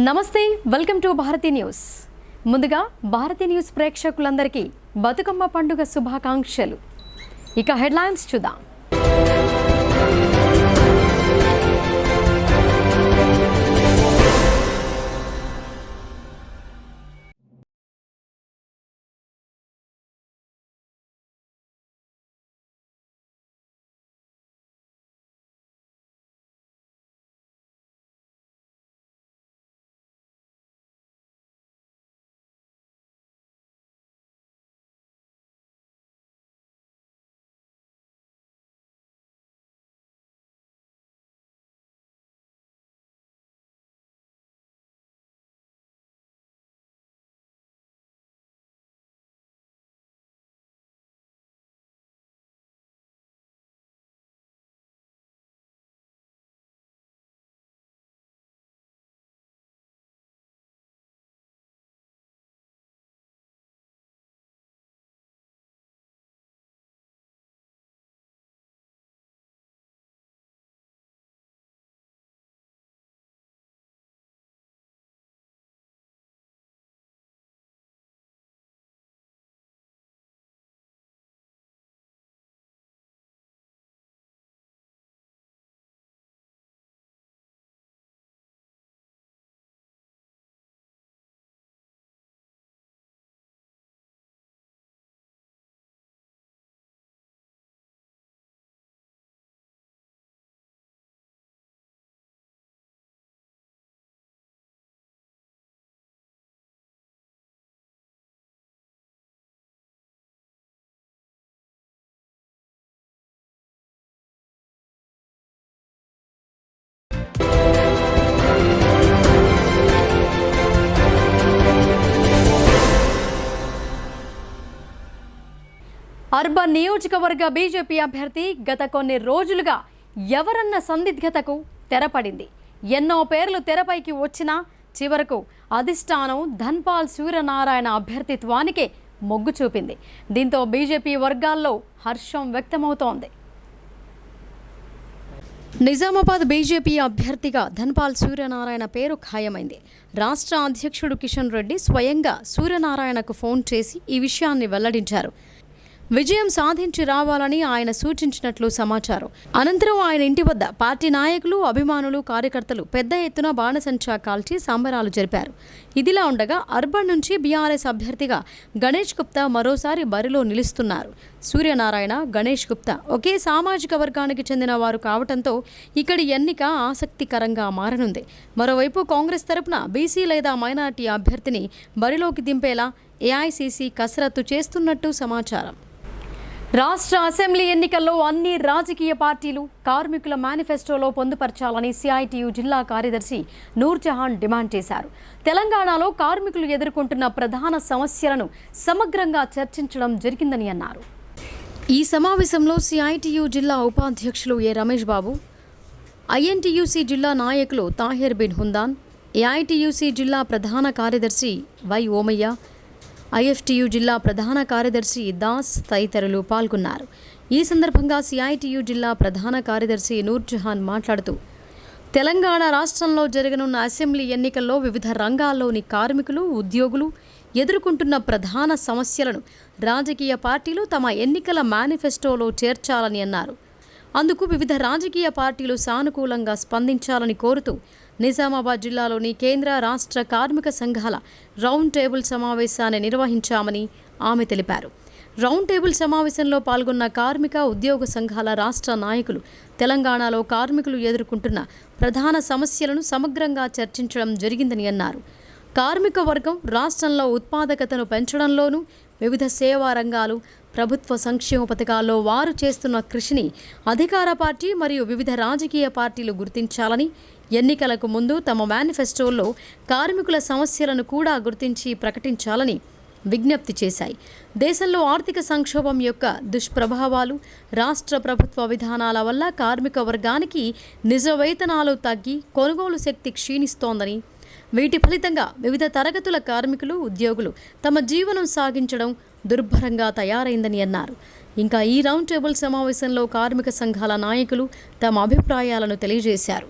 నమస్తే, welcome to Bharati news. ముందుగా Bharati news ప్రేక్షకులందరికీ బతుకమ్మ పండుగ శుభాకాంక్షలు. ఇక హెడ్లైన్స్ చూద్దాం. అర్బన్ నియోజకవర్గ బీజేపీ అభ్యర్థి గత కొన్ని రోజులుగా ఎవరన్న సందిగ్ధతకు తెరపడింది. ఎన్నో పేర్లు తెరపైకి వచ్చినా చివరకు అధిష్టానం ధన్పాల్ సూర్యనారాయణ అభ్యర్థిత్వానికే మొగ్గు చూపింది. దీంతో బీజేపీ వర్గాల్లో హర్షం వ్యక్తమవుతోంది. నిజామాబాద్ బీజేపీ అభ్యర్థిగా ధన్పాల్ సూర్యనారాయణ పేరు ఖాయమైంది. రాష్ట్ర అధ్యక్షుడు కిషన్ రెడ్డి స్వయంగా సూర్యనారాయణకు ఫోన్ చేసి ఈ విషయాన్ని వెల్లడించారు. విజయం సాధించి రావాలని ఆయన సూచించినట్లు సమాచారం. అనంతరం ఆయన ఇంటి వద్ద పార్టీ నాయకులు, అభిమానులు, కార్యకర్తలు పెద్ద ఎత్తున బాణసంచా కాల్చి సంబరాలు జరిపారు. ఇదిలా ఉండగా అర్బన్ నుంచి బీఆర్ఎస్ అభ్యర్థిగా గణేష్ గుప్తా మరోసారి బరిలో నిలుస్తున్నారు. సూర్యనారాయణ, గణేష్ గుప్తా ఒకే సామాజిక వర్గానికి చెందిన వారు కావడంతో ఇక్కడి ఎన్నిక ఆసక్తికరంగా మారనుంది. మరోవైపు కాంగ్రెస్ తరపున బీసీ లేదా మైనార్టీ అభ్యర్థిని బరిలోకి దింపేలా ఏఐసీసీ కసరత్తు చేస్తున్నట్టు సమాచారం. రాష్ట్ర అసెంబ్లీ ఎన్నికల్లో అన్ని రాజకీయ పార్టీలు కార్మికుల మేనిఫెస్టోలో పొందుపరచాలని సిఐటియు జిల్లా కార్యదర్శి నూర్జహాన్ డిమాండ్ చేశారు. తెలంగాణలో కార్మికులు ఎదుర్కొంటున్న ప్రధాన సమస్యలను సమగ్రంగా చర్చించడం జరిగిందని అన్నారు. ఈ సమావేశంలో సిఐటియు జిల్లా ఉపాధ్యక్షులు ఏ రమేష్ బాబు, ఐఎన్టీయూసీ జిల్లా నాయకులు తాహిర్ బిన్ హుందాన్, ఏఐటియుసి జిల్లా ప్రధాన కార్యదర్శి వై ఓమయ్య, ఐఎఫ్టియు జిల్లా ప్రధాన కార్యదర్శి దాస్ తదితరులు పాల్గొన్నారు. ఈ సందర్భంగా సిఐటియు జిల్లా ప్రధాన కార్యదర్శి నూర్జహాన్ మాట్లాడుతూ, తెలంగాణ రాష్ట్రంలో జరగనున్న అసెంబ్లీ ఎన్నికల్లో వివిధ రంగాల్లోని కార్మికులు, ఉద్యోగులు ఎదుర్కొంటున్న ప్రధాన సమస్యలను రాజకీయ పార్టీలు తమ ఎన్నికల మేనిఫెస్టోలో చేర్చాలని అన్నారు. అందుకు వివిధ రాజకీయ పార్టీలు సానుకూలంగా స్పందించాలని కోరుతూ నిజామాబాద్ జిల్లాలోని కేంద్ర, రాష్ట్ర కార్మిక సంఘాల రౌండ్ టేబుల్ సమావేశాన్ని నిర్వహించామని ఆమె తెలిపారు. రౌండ్ టేబుల్ సమావేశంలో పాల్గొన్న కార్మిక, ఉద్యోగ సంఘాల రాష్ట్ర నాయకులు తెలంగాణలో కార్మికులు ఎదుర్కొంటున్న ప్రధాన సమస్యలను సమగ్రంగా చర్చించడం జరిగిందని అన్నారు. కార్మిక వర్గం రాష్ట్రంలో ఉత్పాదకతను పెంచడంలోనూ వివిధ సేవా రంగాలు, ప్రభుత్వ సంక్షేమ పథకాల్లో వారు చేస్తున్న కృషిని అధికార పార్టీ మరియు వివిధ రాజకీయ పార్టీలు గుర్తించాలని, ఎన్నికలకు ముందు తమ మేనిఫెస్టోల్లో కార్మికుల సమస్యలను కూడా గుర్తించి ప్రకటించాలని విజ్ఞప్తి చేశాయి. దేశంలో ఆర్థిక సంక్షోభం యొక్క దుష్ప్రభావాలు, రాష్ట్ర ప్రభుత్వ విధానాల వల్ల కార్మిక వర్గానికి నిజ వేతనాలు తగ్గి కొనుగోలు శక్తి క్షీణిస్తోందని, వీటి ఫలితంగా వివిధ తరగతుల కార్మికులు, ఉద్యోగులు తమ జీవనం సాగించడం దుర్భరంగా తయారైందని అన్నారు. ఇంకా ఈ రౌండ్ టేబుల్ సమావేశంలో కార్మిక సంఘాల నాయకులు తమ అభిప్రాయాలను తెలియజేశారు.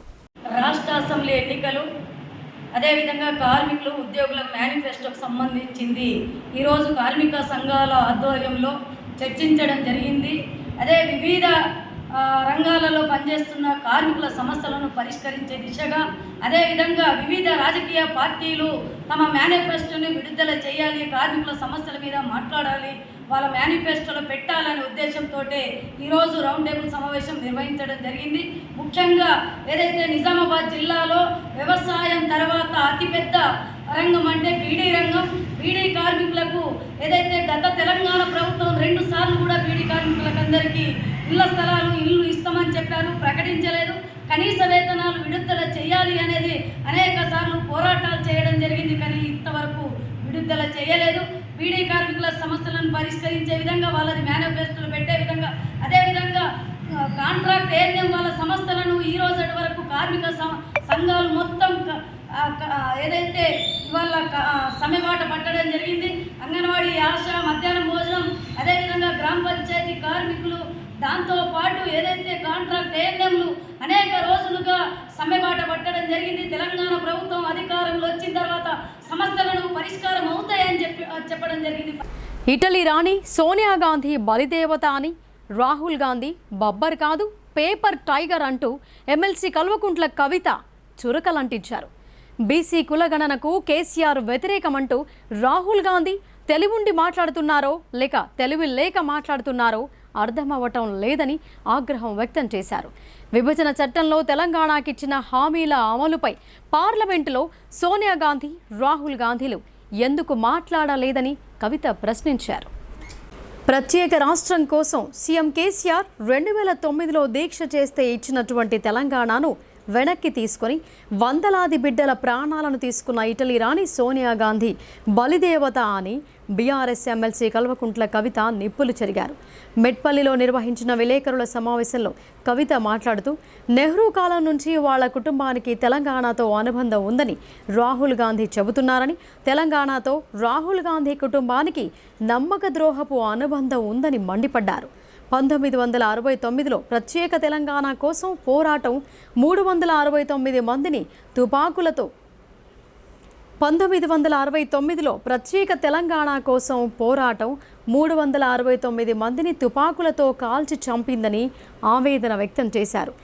రాష్ట్ర అసెంబ్లీ ఎన్నికలు అదేవిధంగా కార్మికులు ఉద్యోగుల మేనిఫెస్టోకు సంబంధించింది ఈరోజు కార్మిక సంఘాల ఆధ్వర్యంలో చర్చించడం జరిగింది. అదే వివిధ రంగాలలో పనిచేస్తున్న కార్మికుల సమస్యలను పరిష్కరించే దిశగా, అదేవిధంగా వివిధ రాజకీయ పార్టీలు తమ మేనిఫెస్టోని విడుదల చేయాలి, కార్మికుల సమస్యల మీద మాట్లాడాలి, వాళ్ళ మేనిఫెస్టోలో పెట్టాలనే ఉద్దేశంతో ఈరోజు రౌండ్ టేబుల్ సమావేశం నిర్వహించడం జరిగింది. ముఖ్యంగా ఏదైతే నిజామాబాద్ జిల్లాలో వ్యవసాయం తర్వాత అతిపెద్ద రంగం అంటే బీడీ రంగం. బీడీ కార్మికులకు ఏదైతే గత తెలంగాణ ప్రభుత్వం 2 సార్లు కూడా బీడీ కార్మికులకు అందరికీ ఇళ్ల స్థలాలు, ఇల్లు ఇస్తామని చెప్పారు, ప్రకటించలేదు. కనీస వేతనాలు విడుదల చేయాలి అనేది అనేక సార్లు పోరాటాలు చేయడం జరిగింది, కానీ ఇంతవరకు విడుదల చేయలేదు. బీడీ కార్మికుల సమస్యలను పరిష్కరించే విధంగా, వాళ్ళది మేనిఫెస్టోలు పెట్టే విధంగా, అదేవిధంగా కాంట్రాక్ట్ ఏరియం వాళ్ళ సమస్యలను ఈ రోజు వరకు కార్మిక సంఘాలు మొత్తం ఏదైతే ఇవాళ సమ్మెబాట పట్టడం జరిగింది. అంగన్వాడీ, ఆశా, మధ్యాహ్నం భోజనం, అదేవిధంగా గ్రామ పంచాయతీ కార్మికులు, దాంతోపాటు ఏదైతే కాంట్రాక్ట్ ఏఎన్ఎంలు అనేక రోజులుగా సమ్మెబాట పట్టడం జరిగింది. తెలంగాణ ప్రభుత్వం అధికారంలో వచ్చిన తర్వాత సమస్యలను పరిష్కారం అవుతాయని చెప్పడం జరిగింది. ఇటలీ రాణి సోనియా గాంధీ బలిదేవత అని, రాహుల్ గాంధీ బబ్బర్ కాదు పేపర్ టైగర్ అంటూ ఎమ్మెల్సీ కల్వకుంట్ల కవిత చురకలంటించారు. బీసీ కులగణనకు కేసీఆర్ వ్యతిరేకమంటూ రాహుల్ గాంధీ తెలివుండి మాట్లాడుతున్నారో లేక తెలివి లేక మాట్లాడుతున్నారో అర్థమవ్వటం లేదని ఆగ్రహం వ్యక్తం చేశారు. విభజన చట్టంలో తెలంగాణకిచ్చిన హామీల అమలుపై పార్లమెంటులో సోనియా గాంధీ, రాహుల్ గాంధీలు ఎందుకు మాట్లాడలేదని కవిత ప్రశ్నించారు. ప్రత్యేక రాష్ట్రం కోసం సీఎం కేసీఆర్ 2009లో దీక్ష చేస్తే ఇచ్చినటువంటి తెలంగాణను వెనక్కి తీసుకొని వందలాది బిడ్డల ప్రాణాలను తీసుకున్న ఇటలీ రాణి సోనియా గాంధీ బలిదేవత అని బీఆర్ఎస్ ఎమ్మెల్సీ కల్వకుంట్ల కవిత నిప్పులు చెరిగారు. మెట్పల్లిలో నిర్వహించిన విలేకరుల సమావేశంలో కవిత మాట్లాడుతూ, నెహ్రూ కాలం నుంచి వాళ్ళ కుటుంబానికి తెలంగాణతో అనుబంధం ఉందని రాహుల్ గాంధీ చెబుతున్నారని, తెలంగాణతో రాహుల్ గాంధీ కుటుంబానికి నమ్మక ద్రోహపు అనుబంధం ఉందని మండిపడ్డారు. 1969లో ప్రత్యేక తెలంగాణ కోసం పోరాటం 369 మందిని తుపాకులతో 1969లో ప్రత్యేక తెలంగాణ కోసం పోరాటం 369 మందిని తుపాకులతో కాల్చి చంపిందని ఆవేదన వ్యక్తం చేశారు.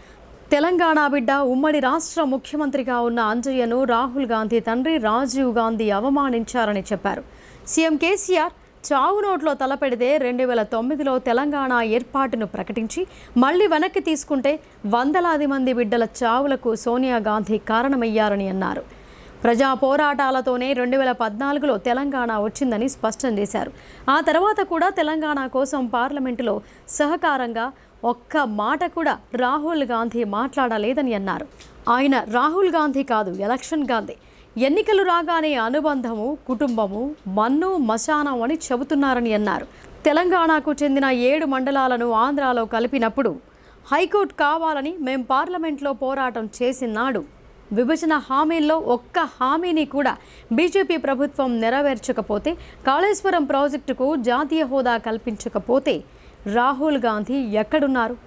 తెలంగాణ బిడ్డ ఉమ్మడి రాష్ట్ర ముఖ్యమంత్రిగా ఉన్న అంజయ్యను రాహుల్ గాంధీ తండ్రి రాజీవ్ గాంధీ అవమానించారని చెప్పారు. సీఎం కేసీఆర్ చావు నోట్లో తలపెడితే 2009లో తెలంగాణ ఏర్పాటును ప్రకటించి మళ్లీ వెనక్కి తీసుకుంటే వందలాది మంది బిడ్డల చావులకు సోనియా గాంధీ కారణమయ్యారని అన్నారు. ప్రజా పోరాటాలతోనే 2014లో తెలంగాణ వచ్చిందని స్పష్టం చేశారు. ఆ తర్వాత కూడా తెలంగాణ కోసం పార్లమెంటులో సహకారంగా ఒక్క మాట కూడా రాహుల్ గాంధీ మాట్లాడలేదని అన్నారు. ఆయన రాహుల్ గాంధీ కాదు, ఎలక్షన్ గాంధీ. ఎన్నికలు రాగానే అనుబంధము, కుటుంబము, మన్ను మశానం అని చెబుతున్నారని అన్నారు. తెలంగాణకు చెందిన 7 మండలాలను ఆంధ్రాలో కలిపినప్పుడు హైకోర్టు కావాలని మేం పార్లమెంట్లో పోరాటం చేసినాడు. విభజన హామీల్లో ఒక్క హామీని కూడా బీజేపీ ప్రభుత్వం నెరవేర్చకపోతే, కాళేశ్వరం ప్రాజెక్టుకు జాతీయ హోదా కల్పించకపోతే రాహుల్ గాంధీ ఎక్కడున్నారు?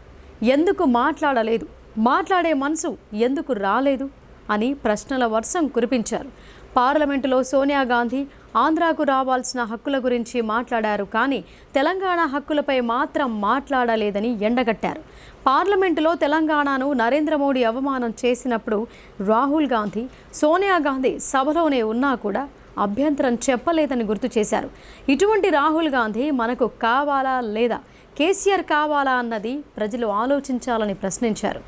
ఎందుకు మాట్లాడలేదు? మాట్లాడే మనసు ఎందుకు రాలేదు అని ప్రశ్నల వర్షం కురిపించారు. పార్లమెంటులో సోనియా గాంధీ ఆంధ్రాకు రావాల్సిన హక్కుల గురించి మాట్లాడారు, కానీ తెలంగాణ హక్కులపై మాత్రం మాట్లాడలేదని ఎండగట్టారు. పార్లమెంటులో తెలంగాణను నరేంద్ర మోడీ అవమానం చేసినప్పుడు రాహుల్ గాంధీ, సోనియా గాంధీ సభలోనే ఉన్నా కూడా అభ్యంతరం చెప్పలేదని గుర్తు చేశారు. ఇటువంటి రాహుల్ గాంధీ మనకు కావాలా లేదా కేసీఆర్ కావాలా అన్నది ప్రజలు ఆలోచించాలని ప్రశ్నించారు.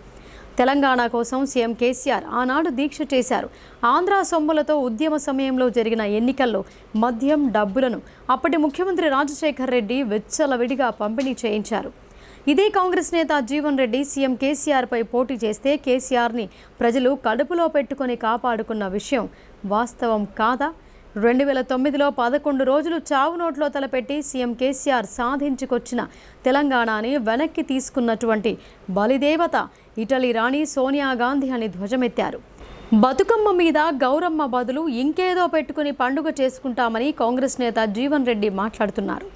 తెలంగాణ కోసం సీఎం కేసీఆర్ ఆనాడు దీక్ష చేశారు. ఆంధ్ర సొమ్ములతో ఉద్యమ సమయంలో జరిగిన ఎన్నికల్లో మద్యం, డబ్బులను అప్పటి ముఖ్యమంత్రి రాజశేఖర్ రెడ్డి విచ్చలవిడిగా పంపిణీ చేయించారు. ఇదే కాంగ్రెస్ నేత జీవన్ రెడ్డి సీఎం కేసీఆర్పై పోటీ చేస్తే కేసీఆర్ని ప్రజలు కడుపులో పెట్టుకొని కాపాడుకున్న విషయం వాస్తవం కాదా? 2009లో 11 రోజులు చావు నోట్లో తలపెట్టి సీఎం కేసీఆర్ సాధించుకొచ్చిన తెలంగాణని వెనక్కి తీసుకున్నటువంటి బలిదేవత ఇటలీ రాణి సోనియా గాంధీ అని ధ్వజమెత్తారు. బతుకమ్మ మీద గౌరమ్మ బదులు ఇంకేదో పెట్టుకుని పండుగ చేసుకుంటామని కాంగ్రెస్ నేత జీవన్ రెడ్డి మాట్లాడుతున్నారు.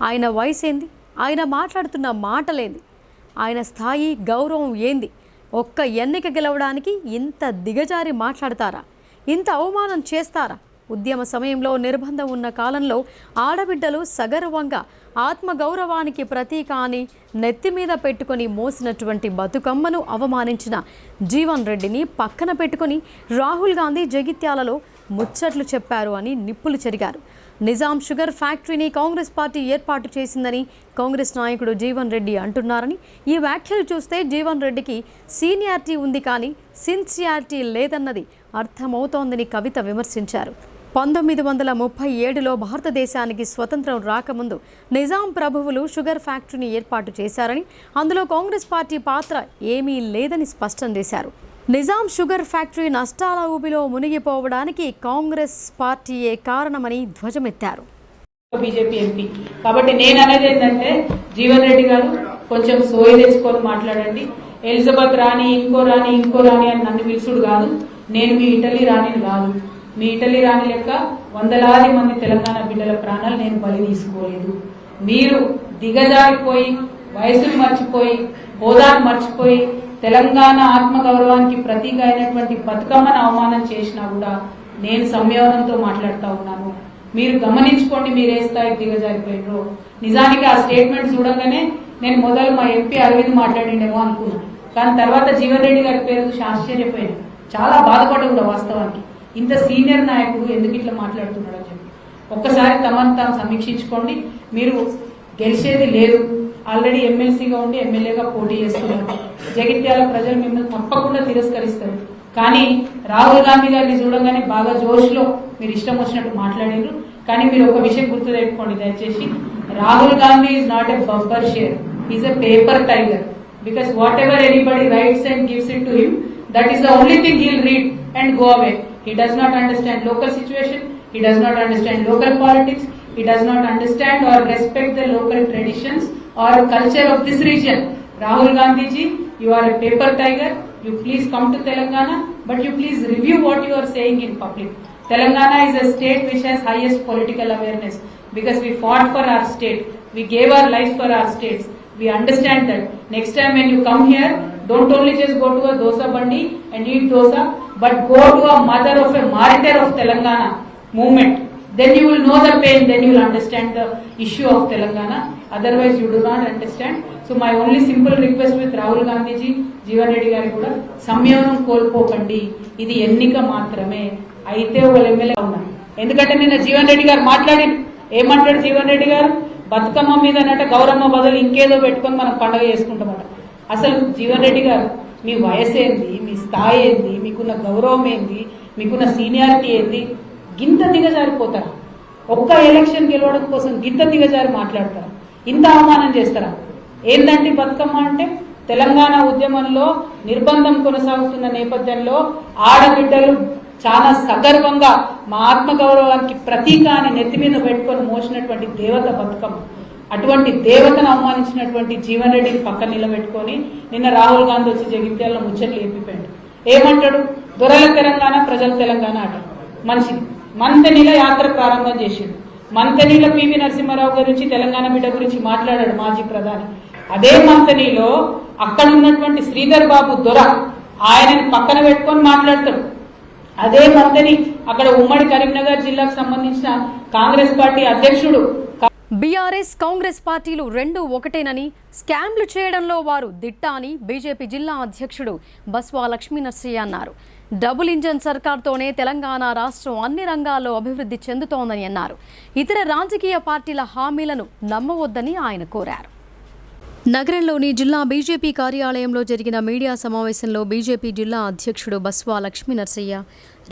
ఆయన వయసు ఏంది? ఆయన మాట్లాడుతున్న మాటలేంది? ఆయన స్థాయి, గౌరవం ఏంది? ఒక్క ఎన్నిక గెలవడానికి ఇంత దిగజారి మాట్లాడతారా? ఇంత అవమానం చేస్తారా? ఉద్యమ సమయంలో నిర్బంధం ఉన్న కాలంలో ఆడబిడ్డలు సగర్వంగా ఆత్మగౌరవానికి ప్రతీక అని నెత్తి మీద పెట్టుకొని మోసినటువంటి బతుకమ్మను అవమానించిన జీవన్ రెడ్డిని పక్కన పెట్టుకొని రాహుల్ గాంధీ జగిత్యాలలో ముచ్చట్లు చెప్పారు అని నిప్పులు చెరిగారు. నిజాం షుగర్ ఫ్యాక్టరీని కాంగ్రెస్ పార్టీ ఏర్పాటు చేసిందని కాంగ్రెస్ నాయకుడు జీవన్ రెడ్డి అంటున్నారని, ఈ వ్యాఖ్యలు చూస్తే జీవన్ రెడ్డికి సీనియారిటీ ఉంది కానీ సిన్సియారిటీ లేదన్నది అర్థమవుతోందని కవిత విమర్శించారు. 1937లో భారతదేశానికి స్వతంత్రం రాకముందు నిజాం ప్రభువులు షుగర్ ఫ్యాక్టరీని ఏర్పాటు చేశారని, అందులో కాంగ్రెస్ పార్టీ పాత్ర ఏమీ లేదని స్పష్టం చేశారు. నిజాం షుగర్ ఫ్యాక్టరీ నష్టాల ఊబిలో మునిగిపోవడానికి కాంగ్రెస్ పార్టీయే కారణమని ధ్వజమెత్తారు. బీజేపీ ఎంపీ కాబట్టి నేను అనేది ఏంటంటే, జీవన్ రెడ్డి గారు కొంచెం సోయి తెచ్చుకొని మాట్లాడండి. ఎలిజబెత్ రాణి ఇంకో రాణి అని నన్ను పిలుచుడు కాదు. నేను మీ ఇటలీ రాణిని కాదు. మీ ఇటలీ రాణి లెక్క వందలాది మంది తెలంగాణ బిడ్డల ప్రాణాలు నేను బలి తీసుకోలేదు. మీరు దిగజారిపోయి వయసును మర్చిపోయి హోదాను మర్చిపోయి తెలంగాణ ఆత్మగౌరవానికి ప్రతీక అయినటువంటి బతుకమ్మను అవమానం చేసినా కూడా నేను సంయమనంతో మాట్లాడుతూ ఉన్నాను. మీరు గమనించుకోండి, మీరు ఏ స్థాయికి దిగజారిపోయారో. నిజానికి ఆ స్టేట్మెంట్ చూడగానే నేను మొదలు మా ఎంపీ అరవింద్ మాట్లాడిండేమో అనుకున్నాను. కానీ తర్వాత జీవన్ రెడ్డి గారి పేరు చూసి ఆశ్చర్యపోయాను. చాలా బాధపడ్డా కూడా వాస్తవానికి. ఇంత సీనియర్ నాయకుడు ఎందుకు ఇట్లా మాట్లాడుతున్నాడు అని చెప్పి ఒక్కసారి తమను తాము సమీక్షించుకోండి. మీరు గెలిచేది లేదు. ఆల్రెడీ ఎమ్మెల్సీగా ఉండి ఎమ్మెల్యేగా పోటీ చేస్తున్నారు. జగిత్యాల ప్రజలు మిమ్మల్ని తప్పకుండా తిరస్కరిస్తారు. కానీ రాహుల్ గాంధీ గారిని చూడగానే బాగా జోష్లో మీరు ఇష్టం వచ్చినట్టు మాట్లాడారు. కానీ మీరు ఒక విషయం గుర్తుపెట్టుకోండి దయచేసి, Rahul Gandhi is not a bumper share, is a paper tiger. Because what ever anybody rights and gives it to him, that is the only thing he will read and go away. He does not understand local situation, he does not understand local politics, he does not understand or respect the local traditions or culture of this region. Rahul Gandhi ji, you are a paper tiger. You please come to Telangana, but you please review what you are saying in public. Telangana is a state which has highest political awareness because we fought for our state, we gave our lives for our states. We understand that. Next time when you come here, don't only just go to a dosa bandi and eat dosa, but go to a mother of a martyr of Telangana movement. Then you will know the pain, then you will understand the issue of Telangana. Otherwise you do not understand. So my only simple request with Rahul Gandhi ji, Jeevan Reddy garu kuda samyavanam kolpokandi. Idi ennika maatrame. Aithe oka eమ్మెల్యే unnadu. Endukante ninna Jeevan Reddy garu maatladin ఏమంటాడు జీవన్ రెడ్డి గారు, బతుకమ్మ మీద అన్నట్టు గౌరమ్మ బదులు ఇంకేదో పెట్టుకొని మనం పండుగ చేసుకుంటామట. అసలు జీవన్ రెడ్డి గారు మీ వయసు ఏంది, మీ స్థాయి ఏంది, మీకున్న గౌరవం ఏంది, మీకున్న సీనియారిటీ ఏంది? గింత దిగజారిపోతారా? ఒక్క ఎలక్షన్ గెలవడం కోసం గింత దిగజారి మాట్లాడతారా? ఇంత అవమానం చేస్తారా? ఏందంటే బతుకమ్మ అంటే తెలంగాణ ఉద్యమంలో నిర్బంధం కొనసాగుతున్న నేపథ్యంలో ఆడబిడ్డలు చాలా సగర్వంగా మా ఆత్మగౌరవానికి ప్రతీక అని నెత్తి మీద పెట్టుకొని మోసినటువంటి దేవత బతుకమ్మ. అటువంటి దేవతను అవమానించినటువంటి జీవన్ రెడ్డిని పక్కన నిలబెట్టుకొని నిన్న రాహుల్ గాంధీ వచ్చి జగిత్యాలలో ముచ్చట్లు ఏపిపోయాడు. ఏమంటాడు? దొరల తెలంగాణ, ప్రజల తెలంగాణ అట. మనిషిని మంతెనీల యాత్ర ప్రారంభం చేసిండు. మంతెనీల పివి నరసింహారావు గురించి, తెలంగాణ బిడ్డ గురించి మాట్లాడాడు మాజీ ప్రధాని. అదే మంతెనీలో అక్కడ ఉన్నటువంటి శ్రీధర్ బాబు దొర ఆయనని పక్కన పెట్టుకొని మాట్లాడతాడు. అదే మంతని అక్కడ ఉమ్మడి కరీంనగర్ జిల్లాకు సంబంధించిన కాంగ్రెస్ పార్టీ అధ్యక్షుడు బీఆర్ఎస్ కాంగ్రెస్ పార్టీలు రెండు ఒకటేనని, స్కామ్లు చేయడంలో వారు దిట్ట అని బీజేపీ జిల్లా అధ్యక్షుడు బస్వా లక్ష్మీనరసయ్య అన్నారు. డబుల్ ఇంజన్ సర్కార్తోనే తెలంగాణ రాష్ట్రం అన్ని రంగాల్లో అభివృద్ధి చెందుతోందని అన్నారు. ఇతర రాజకీయ పార్టీల హామీలను నమ్మవద్దని ఆయన కోరారు. నగరంలోని జిల్లా బీజేపీ కార్యాలయంలో జరిగిన మీడియా సమావేశంలో బీజేపీ జిల్లా అధ్యక్షుడు బస్వా లక్ష్మీనరసయ్య,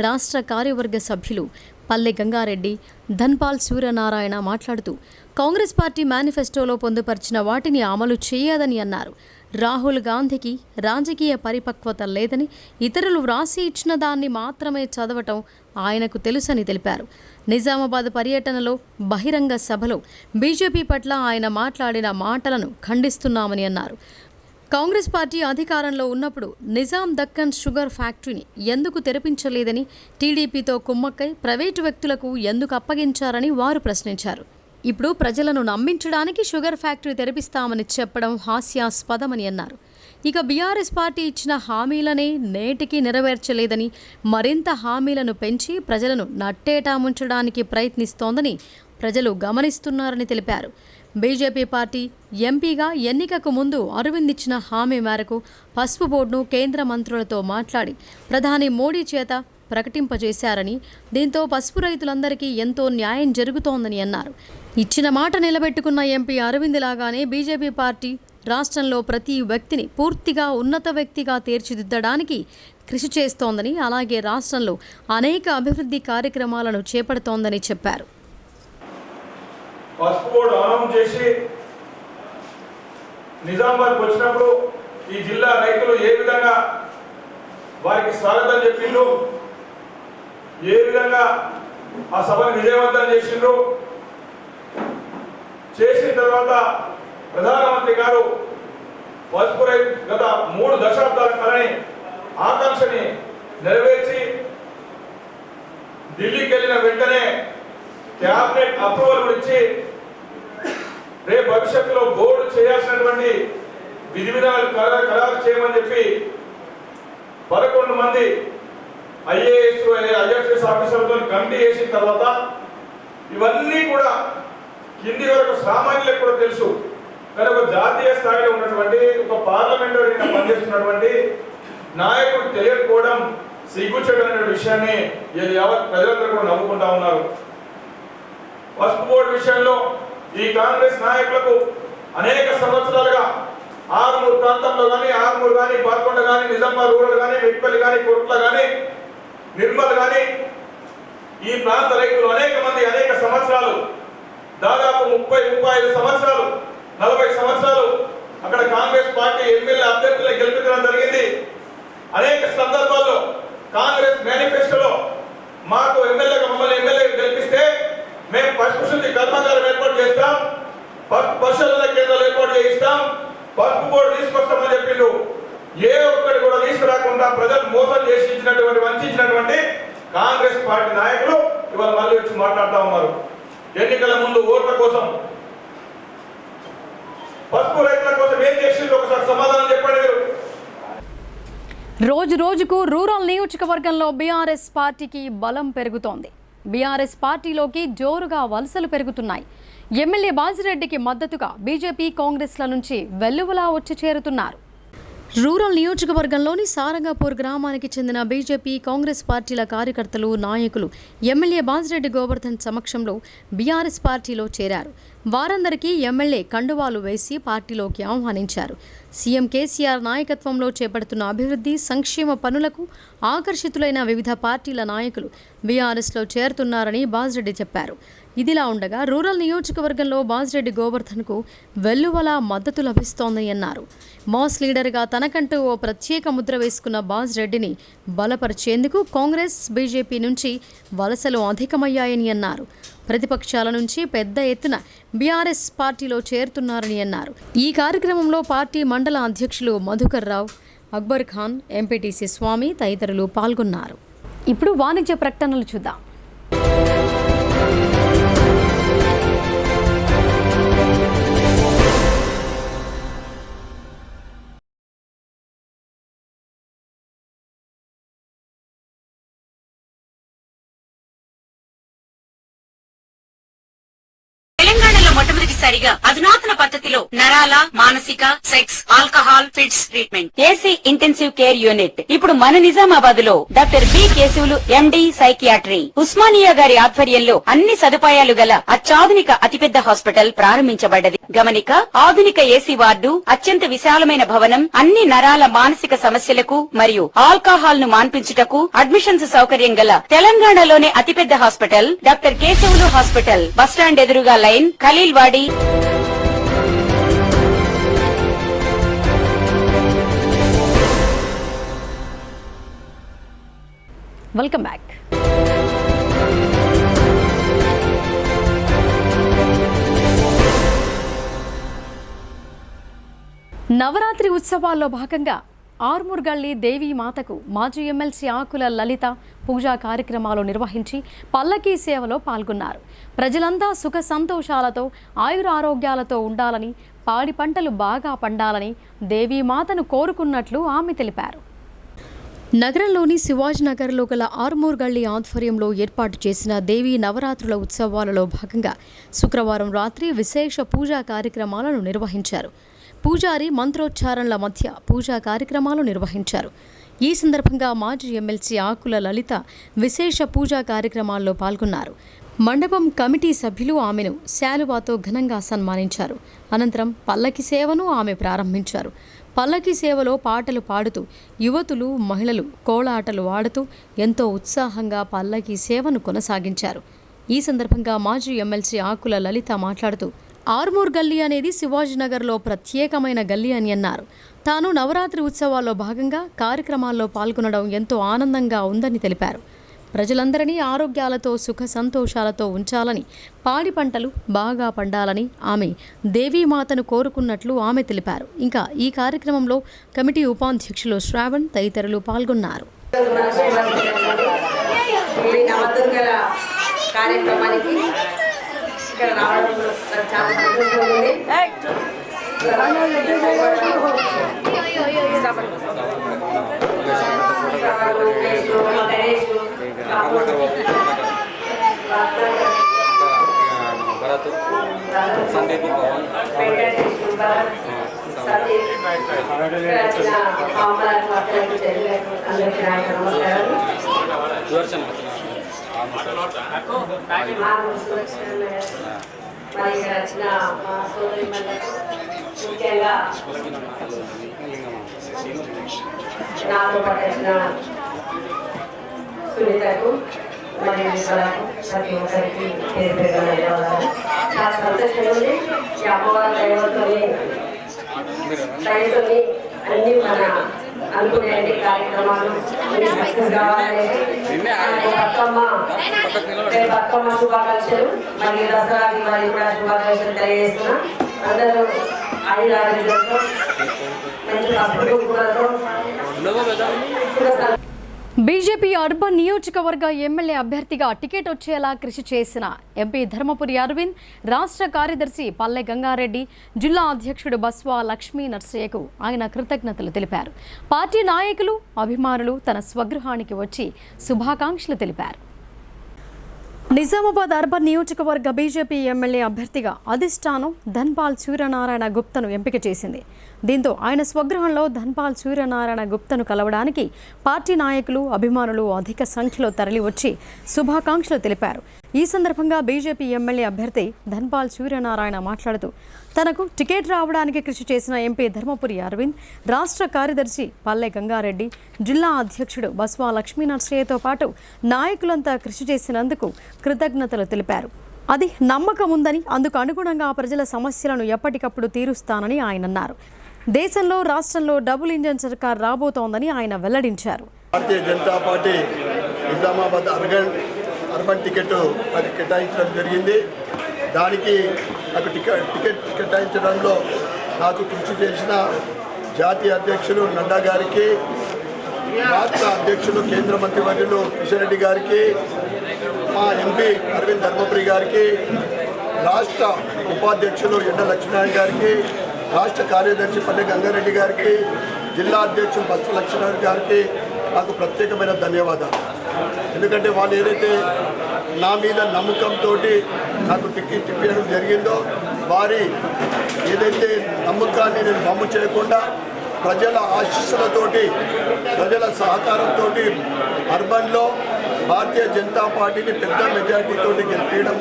రాష్ట్ర కార్యవర్గ సభ్యులు పల్లె గంగారెడ్డి, ధన్పాల్ సూర్యనారాయణ మాట్లాడుతూ కాంగ్రెస్ పార్టీ మేనిఫెస్టోలో పొందుపరిచిన వాటిని అమలు చేయదని అన్నారు. రాహుల్ గాంధీకి రాజకీయ పరిపక్వత లేదని, ఇతరులు వ్రాసి ఇచ్చిన దాన్ని మాత్రమే చదవటం ఆయనకు తెలుసని తెలిపారు. నిజామాబాద్ పర్యటనలో బహిరంగ సభలో బీజేపీ పట్ల ఆయన మాట్లాడిన మాటలను ఖండిస్తున్నామని అన్నారు. కాంగ్రెస్ పార్టీ అధికారంలో ఉన్నప్పుడు నిజాం దక్కన్ షుగర్ ఫ్యాక్టరీని ఎందుకు తెరపించలేదని, టీడీపీతో కుమ్మక్కై ప్రైవేటు వ్యక్తులకు ఎందుకు అప్పగించారని వారు ప్రశ్నించారు. ఇప్పుడు ప్రజలను నమ్మించడానికి షుగర్ ఫ్యాక్టరీ తెరిపిస్తామని చెప్పడం హాస్యాస్పదమని అన్నారు. ఇక బీఆర్ఎస్ పార్టీ ఇచ్చిన హామీలనే నేటికి నెరవేర్చలేదని, మరింత హామీలను పెంచి ప్రజలను నట్టేటా ముంచడానికి ప్రయత్నిస్తోందని ప్రజలు గమనిస్తున్నారని తెలిపారు. బీజేపీ పార్టీ ఎంపీగా ఎన్నికకు ముందు అరవింద్ ఇచ్చిన హామీ మేరకు పసుపు బోర్డును కేంద్ర మంత్రులతో మాట్లాడి ప్రధాని మోడీ చేత ప్రకటింపజేశారని, దీంతో పసుపు రైతులందరికీ ఎంతో న్యాయం జరుగుతోందని అన్నారు. ఇచ్చిన మాట నిలబెట్టుకున్న ఎంపీ అరవింద్ లాగానే బీజేపీ పార్టీ రాష్ట్రంలో ప్రతి వ్యక్తిని పూర్తిగా ఉన్నత వ్యక్తిగా తీర్చిదిద్దడానికి కృషి చేస్తోందని, అలాగే రాష్ట్రంలో అనేక అభివృద్ధి కార్యక్రమాలను చేపడుతోందని చెప్పారు. పసుపు బోర్డు అనౌన్స్ చేసి నిజామాబాద్కి వచ్చినప్పుడు ఈ జిల్లా రైతులు ఏ విధంగా వారికి స్వాగతం చెప్పిండ్రు, ఏ విధంగా ఆ సభను విజయవంతం చేసిండ్రు, చేసిన తర్వాత ప్రధానమంత్రి గారు పసుపు రైతు గత 3 దశాబ్దాల కలని ఆకాంక్షని నెరవేర్చి ఢిల్లీకి వెళ్ళిన వెంటనే క్యాబినెట్ అప్రూవల్ గురించి రేపు భవిష్యత్తులో బోర్డు చేయాల్సినటువంటి విధి విధానాలు ఖరారు చేయమని చెప్పి 11 మంది ఐఏఎస్ ఐఎఫ్ఎస్ ఆఫీసర్లతో కమిటీ చేసిన తర్వాత ఇవన్నీ కూడా కింది వరకు సామాన్యులకు కూడా తెలుసు. కానీ ఒక జాతీయ స్థాయిలో ఉన్నటువంటి ఒక పార్లమెంటరీగా పనిచేస్తున్నటువంటి నాయకుడు తెలియకపోవడం సిగ్గుచేటు అనే విషయాన్ని యావత్ ప్రజలందరూ కూడా నవ్వుకుంటా ఉన్నారు. పసుపు బోర్డు విషయంలో ఈ కాంగ్రెస్ నాయకులకు అనేక సంవత్సరాలుగా ఆర్మూర్ ప్రాంతంలో కానీ, ఆర్మూర్ కానీ, బాల్కొండ కానీ, నిజామాబాద్ రూరల్ కానీ, మెట్పల్లి కానీ, కొట్ల కానీ, నిర్మల్ కానీ ఈ ప్రాంత రైతులు అనేక మంది అనేక సంవత్సరాలు దాదాపు 30-35 సంవత్సరాలు 40 సంవత్సరాలు అక్కడ కాంగ్రెస్ పార్టీ ఎమ్మెల్యే అభ్యర్థులను గెలిపించడం జరిగింది. అనేక సందర్భాల్లో కాంగ్రెస్ మేనిఫెస్టోలో మాకు మమ్మల్ని ఎమ్మెల్యే గెలిపిస్తే మేము పసుపు శుద్ధి కర్మాగారం ఏర్పాటు చేస్తాం, పసుపు పరిశోధన కేంద్రాలు ఏర్పాటు చేయిస్తాం, పసుపు బోర్డు తీసుకొస్తామని చెప్పిండు. ఏ ఒక్కటి కూడా తీసుకురాకుండా ప్రజలు మోసం చేసి వంచినటువంటి కాంగ్రెస్ పార్టీ నాయకులు ఇవాళ మళ్ళీ వచ్చి మాట్లాడుతూ ఉన్నారు. ఎన్నికల ముందు ఓట్ల కోసం, పసుపు రైతుల కోసం ఏం చేసిండ్రు ఒకసారి సమాధానం చెప్పండి మీరు. రోజు రోజుకు రూరల్ నియోజకవర్గంలో బీఆర్ఎస్ పార్టీకి బలం పెరుగుతోంది. బీఆర్ఎస్ పార్టీలోకి జోరుగా వలసలు పెరుగుతున్నాయి. ఎమ్మెల్యే బాజిరెడ్డికి మద్దతుగా బీజేపీ, కాంగ్రెస్ల నుంచి వెల్లువలా వచ్చి చేరుతున్నారు. రూరల్ నియోజకవర్గంలోని సారంగపూర్ గ్రామానికి చెందిన బీజేపీ, కాంగ్రెస్ పార్టీల కార్యకర్తలు, నాయకులు ఎమ్మెల్యే బాజిరెడ్డి గోవర్ధన్ సమక్షంలో బీఆర్ఎస్ పార్టీలో చేరారు. వారందరికీ ఎమ్మెల్యే కండువాలు వేసి పార్టీలోకి ఆహ్వానించారు. సీఎం కేసీఆర్ నాయకత్వంలో చేపడుతున్న అభివృద్ధి, సంక్షేమ పనులకు ఆకర్షితులైన వివిధ పార్టీల నాయకులు బీఆర్ఎస్లో చేరుతున్నారని బాజిరెడ్డి చెప్పారు. ఇదిలా ఉండగా రూరల్ నియోజకవర్గంలో బాజిరెడ్డి గోవర్ధన్కు వెల్లువలా మద్దతు లభిస్తోందని అన్నారు. మాస్ లీడర్గా తనకంటూ ఓ ప్రత్యేక ముద్ర వేసుకున్న బాజిరెడ్డిని బలపరిచేందుకు కాంగ్రెస్, బీజేపీ నుంచి వలసలు అధికమయ్యాయని అన్నారు. ప్రతిపక్షాల నుంచి పెద్ద ఎత్తున బీఆర్ఎస్ పార్టీలో చేరుతున్నారని అన్నారు. ఈ కార్యక్రమంలో పార్టీ మండల అధ్యక్షులు మధుకర్ రావు, అక్బర్ ఖాన్, ఎంపీటీసీ స్వామి తదితరులు పాల్గొన్నారు. ఇప్పుడు వాణిజ్య ప్రకటనలు చూద్దాం. మొట్టమొదటిసారిగా అధునాతన పద్ధతిలో నరాల, మానసిక, sex, alcohol, fits treatment, AC intensive care unit ఇప్పుడు మన నిజామాబాద్ లో doctor B Keshavulu MD psychiatry, Osmania గారి ఆధ్వర్యంలో అన్ని సదుపాయాలు గల అత్యాధునిక అతిపెద్ద హాస్పిటల్ ప్రారంభించబడ్డది. గమనిక, ఆధునిక ఏసీ వార్డు, అత్యంత విశాలమైన భవనం, అన్ని నరాల, మానసిక సమస్యలకు మరియు ఆల్కహాల్ ను మాన్పించుటకు అడ్మిషన్స్ సౌకర్యం గల తెలంగాణలోనే అతిపెద్ద hospital doctor Keshavulu hospital, bus stand ఎదురుగా line, Khaleelwadi. Welcome back. Navratri ఉత్సవాల్లో భాగంగా ఆర్మూర్ గల్లీ దేవీ మాతకు మాజీ ఎమ్మెల్సీ ఆకుల లలిత పూజా కార్యక్రమాలు నిర్వహించి పల్లకీ సేవలో పాల్గొన్నారు. ప్రజలంతా సుఖ సంతోషాలతో, ఆయురారోగ్యాలతో ఉండాలని, పాడి పంటలు బాగా పండాలని దేవీమాతను కోరుకున్నట్లు ఆమె తెలిపారు. నగరంలోని శివాజీనగర్లో గల ఆర్మూర్ గల్లీ ఆధ్వర్యంలో ఏర్పాటు చేసిన దేవీ నవరాత్రుల ఉత్సవాలలో భాగంగా శుక్రవారం రాత్రి విశేష పూజా కార్యక్రమాలను నిర్వహించారు. పూజారి మంత్రోచ్చారణల మధ్య పూజా కార్యక్రమాలు నిర్వహించారు. ఈ సందర్భంగా మాజీ ఎమ్మెల్సీ ఆకుల లలిత విశేష పూజా కార్యక్రమాల్లో పాల్గొన్నారు. మండపం కమిటీ సభ్యులు ఆమెను శాలువాతో ఘనంగా సన్మానించారు. అనంతరం పల్లకి సేవను ఆమె ప్రారంభించారు. పల్లకి సేవలో పాటలు పాడుతూ యువతులు, మహిళలు కోలాటలు ఆడుతూ ఎంతో ఉత్సాహంగా పల్లకి సేవను కొనసాగించారు. ఈ సందర్భంగా మాజీ ఎమ్మెల్సీ ఆకుల లలిత మాట్లాడుతూ ఆర్మూర్ గల్లీ అనేది శివాజీనగర్లో ప్రత్యేకమైన గల్లీ అని అన్నారు. తాను నవరాత్రి ఉత్సవాల్లో భాగంగా కార్యక్రమాల్లో పాల్గొనడం ఎంతో ఆనందంగా ఉందని తెలిపారు. ప్రజలందరినీ ఆరోగ్యాలతో సుఖ సంతోషాలతో ఉంచాలని, పాడి పంటలు బాగా పండాలని ఆమె దేవీమాతను కోరుకున్నట్లు ఆమె తెలిపారు. ఇంకా ఈ కార్యక్రమంలో కమిటీ ఉపాధ్యక్షులు శ్రావణ్ తదితరులు పాల్గొన్నారు. ముఖ్యంగా నాతో పాటు వచ్చిన సునీతకు మరియు ప్రతి ఒక్కరికి పేరు పేరుగా ధన్యవాదాలు. చాలా సంతోషంగా ఉంది. ఈ అమ్మవారి దయతోని అన్ని మన అనుకునే కార్యక్రమాలు సక్సెస్ కావాలని బతుకమ్మ శుభాకాంక్షలు మరియు దసరా దివాళీ కూడా శుభాకాంక్షలు తెలియజేస్తున్నా. అందరూ ఆయురారోగ్యంతో మంచి పసుపులతో బీజేపీ అర్బన్ నియోజకవర్గ ఎమ్మెల్యే అభ్యర్థిగా టికెట్ వచ్చేలా కృషి చేసిన ఎంపీ ధర్మపురి అరవింద్, రాష్ట్ర కార్యదర్శి పల్లె గంగారెడ్డి, జిల్లా అధ్యక్షుడు బస్వా లక్ష్మీ నర్సయ్యకు ఆయన కృతజ్ఞతలు తెలిపారు. పార్టీ నాయకులు, అభిమానులు తన స్వగృహానికి వచ్చి శుభాకాంక్షలు తెలిపారు. నిజామాబాద్ అర్బన్ నియోజకవర్గ బీజేపీ ఎమ్మెల్యే అభ్యర్థిగా అధిష్టానం ధన్పాల్ సూర్యనారాయణ గుప్తను ఎంపిక చేసింది. దీంతో ఆయన స్వగృహంలో ధన్పాల్ సూర్యనారాయణ గుప్తను కలవడానికి పార్టీ నాయకులు, అభిమానులు అధిక సంఖ్యలో తరలివచ్చి శుభాకాంక్షలు తెలిపారు. ఈ సందర్భంగా బీజేపీ ఎమ్మెల్యే అభ్యర్థి ధన్పాల్ సూర్యనారాయణ మాట్లాడుతూ తనకు టికెట్ రావడానికి కృషి చేసిన ఎంపీ ధర్మపురి అరవింద్, రాష్ట్ర కార్యదర్శి పల్లె గంగారెడ్డి, జిల్లా అధ్యక్షుడు బస్వా లక్ష్మీ నర్సయ్యతో పాటు నాయకులంతా కృషి చేసినందుకు కృతజ్ఞతలు తెలిపారు. అది నమ్మకం ఉందని, అందుకు అనుగుణంగా ప్రజల సమస్యలను ఎప్పటికప్పుడు తీరుస్తానని ఆయన అన్నారు. దేశంలో, రాష్ట్రంలో డబుల్ ఇంజన్ సర్కార్ రాబోతోందని ఆయన వెల్లడించారు. Bharatiya Janata Party Nizamabad urban ticket నాకు కేటాయించడం జరిగింది. దానికి నాకు టికెట్ కేటాయించడంలో నాకు కృషి చేసిన జాతీయ అధ్యక్షులు నడ్డా గారికి, రాష్ట్ర అధ్యక్షులు కేంద్ర మంత్రివర్యులు కిషన్ రెడ్డి గారికి, మా ఎంపీ అరవింద్ ధర్మపురి గారికి, రాష్ట్ర ఉపాధ్యక్షులు ఎండ లక్ష్మీనారాయణ గారికి, రాష్ట్ర కార్యదర్శి పల్లె గంగారెడ్డి గారికి, జిల్లా అధ్యక్షులు బస్సు లక్ష్మీనారాయణ గారికి నాకు ప్రత్యేకమైన ధన్యవాదాలు. ఎందుకంటే వాళ్ళు ఏదైతే నా మీద నమ్మకంతో నాకు టికెట్ ఇప్పించడం జరిగిందో, వారి ఏదైతే నమ్మకాన్ని నేను వమ్ము చేయకుండా ప్రజల ఆశీస్సులతోటి, ప్రజల సహకారంతో అర్బన్లో భారతీయ జనతా పార్టీని పెద్ద మెజార్టీతో గెలిపించడం,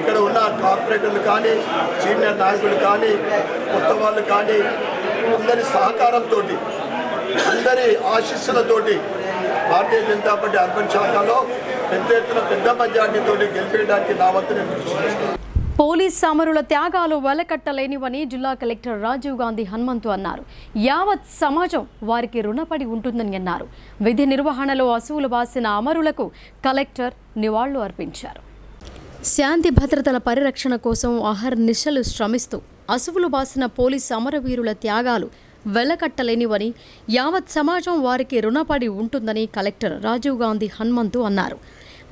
ఇక్కడ ఉన్న కార్పొరేటర్లు కానీ, సీనియర్ నాయకులు కానీ, కొత్త వాళ్ళు కానీ అందరి సహకారంతో, అందరి ఆశీస్సులతోటి భారతీయ జనతా పార్టీ అర్బన్ శాఖలో పెద్ద ఎత్తున పెద్ద మెజార్టీతో గెలిపేయడానికి నా వంతు నేను కృషి చేస్తాను. పోలీస్ అమరుల త్యాగాలు వెలకట్టలేనివని జిల్లా కలెక్టర్ రాజీవ్ గాంధీ హనుమంతు అన్నారు. యావత్ సమాజం వారికి రుణపడి ఉంటుందని అన్నారు. విధి నిర్వహణలో అసువులు బాసిన అమరులకు కలెక్టర్ నివాళులు అర్పించారు. శాంతి భద్రతల పరిరక్షణ కోసం అహర్నిశలు శ్రమిస్తూ అసువులు బాసిన పోలీస్ అమరవీరుల త్యాగాలు వెలకట్టలేనివని, యావత్ సమాజం వారికి రుణపడి ఉంటుందని కలెక్టర్ రాజీవ్ గాంధీ హనుమంతు అన్నారు.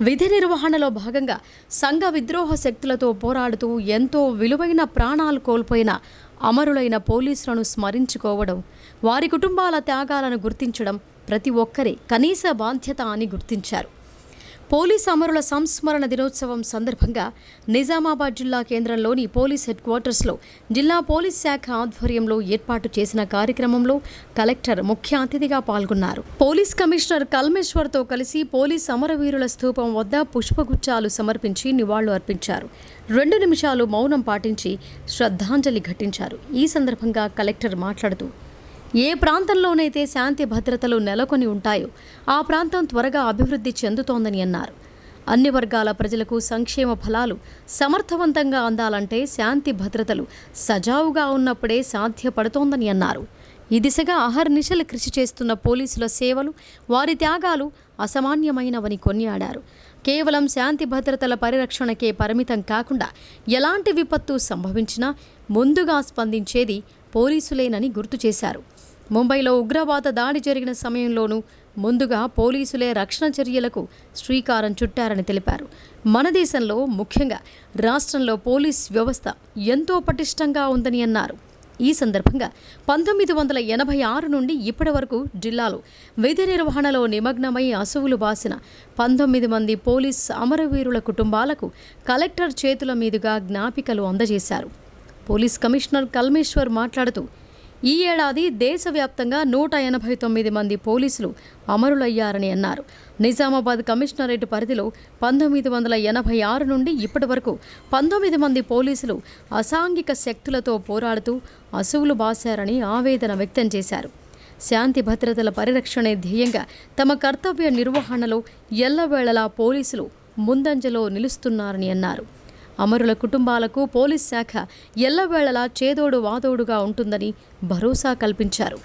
విధి నిర్వహణలో భాగంగా సంఘ విద్రోహ శక్తులతో పోరాడుతూ ఎంతో విలువైన ప్రాణాలు కోల్పోయిన అమరులైన పోలీసులను స్మరించుకోవడం, వారి కుటుంబాల త్యాగాలను గుర్తించడం ప్రతి ఒక్కరి కనీస బాధ్యత అని గుర్తించారు. పోలీస్ అమరుల సంస్మరణ దినోత్సవం సందర్భంగా నిజామాబాద్ జిల్లా కేంద్రంలోని పోలీస్ హెడ్ క్వార్టర్స్లో జిల్లా పోలీస్ శాఖ ఆధ్వర్యంలో ఏర్పాటు చేసిన కార్యక్రమంలో కలెక్టర్ ముఖ్య అతిథిగా పాల్గొన్నారు. పోలీస్ కమిషనర్ కల్మేశ్వర్తో కలిసి పోలీస్ అమరవీరుల స్తూపం వద్ద పుష్పగుచ్చాలు సమర్పించి నివాళులు అర్పించారు. 2 నిమిషాలు మౌనం పాటించి శ్రద్ధాంజలి ఘటించారు. ఈ సందర్భంగా కలెక్టర్ మాట్లాడుతూ, ఏ ప్రాంతంలోనైతే శాంతి భద్రతలు నెలకొని ఉంటాయో ఆ ప్రాంతం త్వరగా అభివృద్ధి చెందుతోందని అన్నారు. అన్ని వర్గాల ప్రజలకు సంక్షేమ ఫలాలు సమర్థవంతంగా అందాలంటే శాంతి భద్రతలు సజావుగా ఉన్నప్పుడే సాధ్యపడుతోందని అన్నారు. ఈ దిశగా అహర్నిశలు కృషి చేస్తున్న పోలీసుల సేవలు, వారి త్యాగాలు అసామాన్యమైనవని కొనియాడారు. కేవలం శాంతి భద్రతల పరిరక్షణకే పరిమితం కాకుండా ఎలాంటి విపత్తు సంభవించినా ముందుగా స్పందించేది పోలీసులేనని గుర్తు చేశారు. ముంబైలో ఉగ్రవాద దాడి జరిగిన సమయంలోనూ ముందుగా పోలీసులే రక్షణ చర్యలకు శ్రీకారం చుట్టారని తెలిపారు. మన దేశంలో, ముఖ్యంగా రాష్ట్రంలో పోలీస్ వ్యవస్థ ఎంతో పటిష్టంగా ఉందని అన్నారు. ఈ సందర్భంగా 1986 నుండి ఇప్పటి వరకు జిల్లాలో విధి నిర్వహణలో నిమగ్నమై అసువులు బాసిన 19 మంది పోలీస్ అమరవీరుల కుటుంబాలకు కలెక్టర్ చేతుల మీదుగా జ్ఞాపికలు అందజేశారు. పోలీస్ కమిషనర్ కల్మేశ్వర్ మాట్లాడుతూ, ఈ ఏడాది దేశవ్యాప్తంగా 189 మంది పోలీసులు అమరులయ్యారని అన్నారు. నిజామాబాద్ కమిషనరేట్ పరిధిలో 1986 నుండి ఇప్పటి వరకు 19 మంది పోలీసులు అసాంఘిక శక్తులతో పోరాడుతూ అసువులు బాశారని ఆవేదన వ్యక్తం చేశారు. శాంతి భద్రతల పరిరక్షణే ధ్యేయంగా తమ కర్తవ్య నిర్వహణలో ఎల్లవేళలా పోలీసులు ముందంజలో నిలుస్తున్నారని అన్నారు. అమరుల కుటుంబాలకు పోలీస్ శాఖ ఎల్లవేళలా చేదోడు వాదోడుగా ఉంటుందని భరోసా కల్పించారు.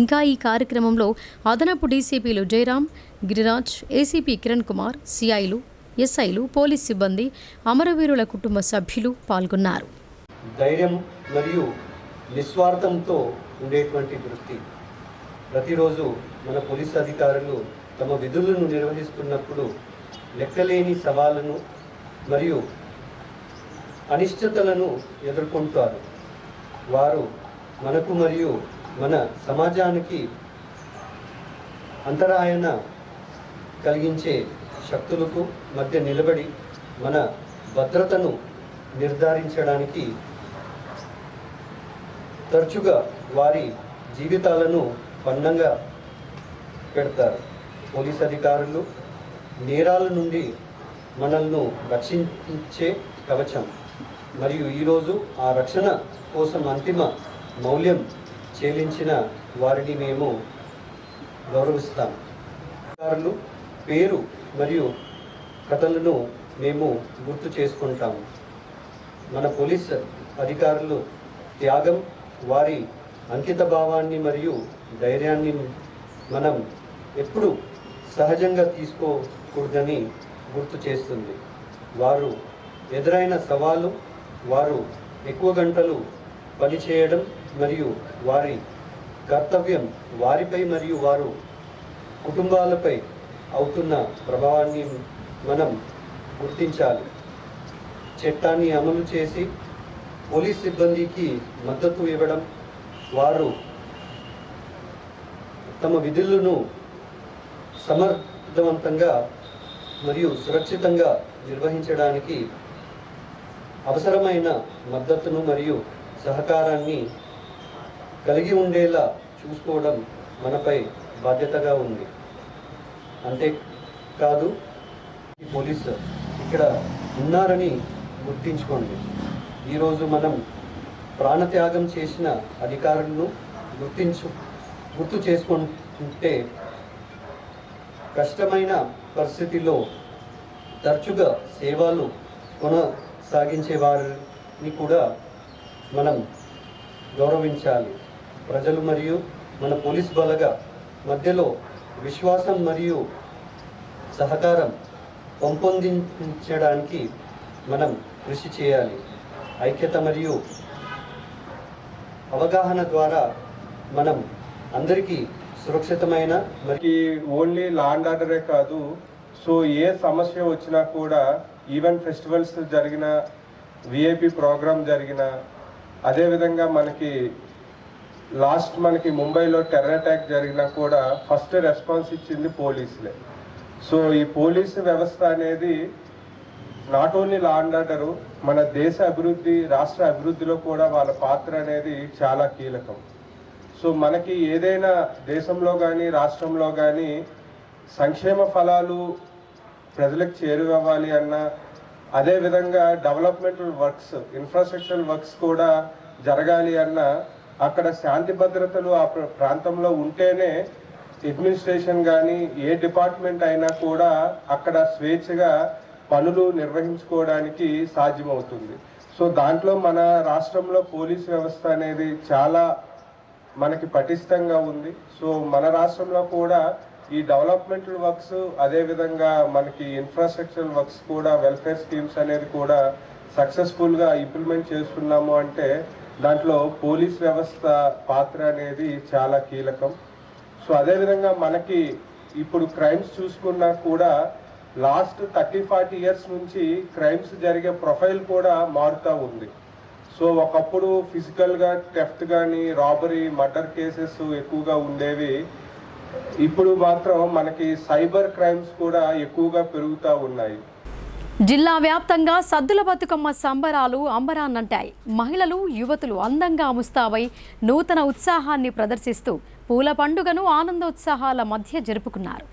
ఇంకా ఈ కార్యక్రమంలో అదనపు డీసీపీలు జయరాం, గిరిరాజ్, ఏసీపీ కిరణ్ కుమార్, సిఐలు, ఎస్ఐలు, పోలీస్ సిబ్బంది, అమరవీరుల కుటుంబ సభ్యులు పాల్గొన్నారు. ధైర్యం మరియు నిస్వార్థంతో ఉండేటువంటి వృత్తి. ప్రతిరోజు మన పోలీస్ అధికారులు తమ విధులను నిర్వహిస్తున్నప్పుడు లెక్కలేని సవాళ్లను మరియు అనిశ్చితలను ఎదుర్కొంటారు. వారు మనకు మరియు మన సమాజానికి అంతరాయన కలిగించే శక్తులకు మధ్య నిలబడి మన భద్రతను నిర్ధారించడానికి తరచుగా వారి జీవితాలను పణంగా పెడతారు. పోలీస్ అధికారులు నేరాల నుండి మనల్ని రక్షించే కవచం మరియు ఈరోజు ఆ రక్షణ కోసం అంతిమ మౌల్యం చెల్లించిన వారిని మేము గౌరవిస్తాం. అధికారులు పేరు మరియు కథలను మేము గుర్తు చేసుకుంటాము. మన పోలీస్ అధికారులు త్యాగం, వారి అంకిత భావాన్ని మరియు ధైర్యాన్ని మనం ఎప్పుడు సహజంగా తీసుకోకూడదని గుర్తు చేస్తుంది. వారు ఎదురైన సవాలు, వారు ఎక్కువ గంటలు పనిచేయడం మరియు వారి కర్తవ్యం వారిపై మరియు వారు కుటుంబాలపై అవుతున్న ప్రభావాన్ని మనం గుర్తించాలి. చట్టాన్ని అమలు చేసి పోలీస్ సిబ్బందికి మద్దతు ఇవ్వడం, వారు తమ విధులను సమర్థవంతంగా మరియు సురక్షితంగా నిర్వహించడానికి అవసరమైన మద్దతును మరియు సహకారాన్ని కలిగి ఉండేలా చూసుకోవడం మనపై బాధ్యతగా ఉంది. అంతేకాదు, పోలీసు ఇక్కడ ఉన్నారని గుర్తించుకోండి. ఈరోజు మనం ప్రాణత్యాగం చేసిన అధికారులను గుర్తు చేసుకుంటే కష్టమైన పరిస్థితిలో తరచుగా సేవలు కొనసాగించే వారిని కూడా మనం గౌరవించాలి. ప్రజలు మరియు మన పోలీస్ బలగ మధ్యలో విశ్వాసం మరియు సహకారం పెంపొందించడానికి మనం కృషి చేయాలి. ఐక్యత మరియు అవగాహన ద్వారా మనం అందరికీ సురక్షితమైన మరి ఓన్లీ లా అండ్ ఆర్డరే కాదు, సో ఏ సమస్య వచ్చినా కూడా ఈవెన్ ఫెస్టివల్స్ జరిగిన, విఐపి ప్రోగ్రామ్ జరిగిన, అదేవిధంగా మనకి ముంబైలో టెర్రర్ అటాక్ జరిగినా కూడా ఫస్ట్ రెస్పాన్స్ ఇచ్చింది పోలీసులే. సో ఈ పోలీసు వ్యవస్థ అనేది not only law and order, మన దేశ అభివృద్ధి, రాష్ట్ర అభివృద్ధిలో కూడా వాళ్ళ పాత్ర అనేది చాలా కీలకం. సో మనకి ఏదైనా దేశంలో కానీ రాష్ట్రంలో కానీ సంక్షేమ ఫలాలు ప్రజలకు చేరువవ్వాలి అన్నా, అదేవిధంగా డెవలప్మెంటల్ వర్క్స్, ఇన్ఫ్రాస్ట్రక్చర్ వర్క్స్ కూడా జరగాలి అన్నా అక్కడ శాంతి భద్రతలు ఆ ప్రాంతంలో ఉంటేనే అడ్మినిస్ట్రేషన్ కానీ ఏ డిపార్ట్మెంట్ అయినా కూడా అక్కడ స్వేచ్ఛగా పనులు నిర్వహించుకోవడానికి సాధ్యమవుతుంది. సో దాంట్లో మన రాష్ట్రంలో పోలీస్ వ్యవస్థ అనేది చాలా మనకి పటిష్టంగా ఉంది. సో మన రాష్ట్రంలో కూడా ఈ డెవలప్మెంటల్ వర్క్స్, అదేవిధంగా మనకి ఇన్ఫ్రాస్ట్రక్చర్ వర్క్స్ కూడా, వెల్ఫేర్ స్కీమ్స్ అనేది కూడా సక్సెస్ఫుల్గా ఇంప్లిమెంట్ చేస్తున్నాము అంటే దాంట్లో పోలీస్ వ్యవస్థ పాత్ర అనేది చాలా కీలకం. సో అదేవిధంగా మనకి ఇప్పుడు క్రైమ్స్ చూసుకున్నా కూడా లాస్ట్ 30-40 ఇయర్స్ నుంచి క్రైమ్స్ జరిగే ప్రొఫైల్ కూడా మారుతూ ఉంది. సో ఒకప్పుడు ఫిజికల్గా థెఫ్ట్ కానీ, రాబరీ, మర్డర్ కేసెస్ ఎక్కువగా ఉండేవి. ఇప్పుడు మాత్రం మనకి సైబర్ క్రైమ్స్ కూడా ఎక్కువగా పెరుగుతూ ఉన్నాయి. జిల్లా వ్యాప్తంగా సద్దుల బతుకమ్మ సంబరాలు అంబరాన్నంటాయి. మహిళలు, యువతులు అందంగా ముస్తాబై నూతన ఉత్సాహాన్ని ప్రదర్శిస్తూ పూల పండుగను ఆనందోత్సాహాల మధ్య జరుపుకున్నారు.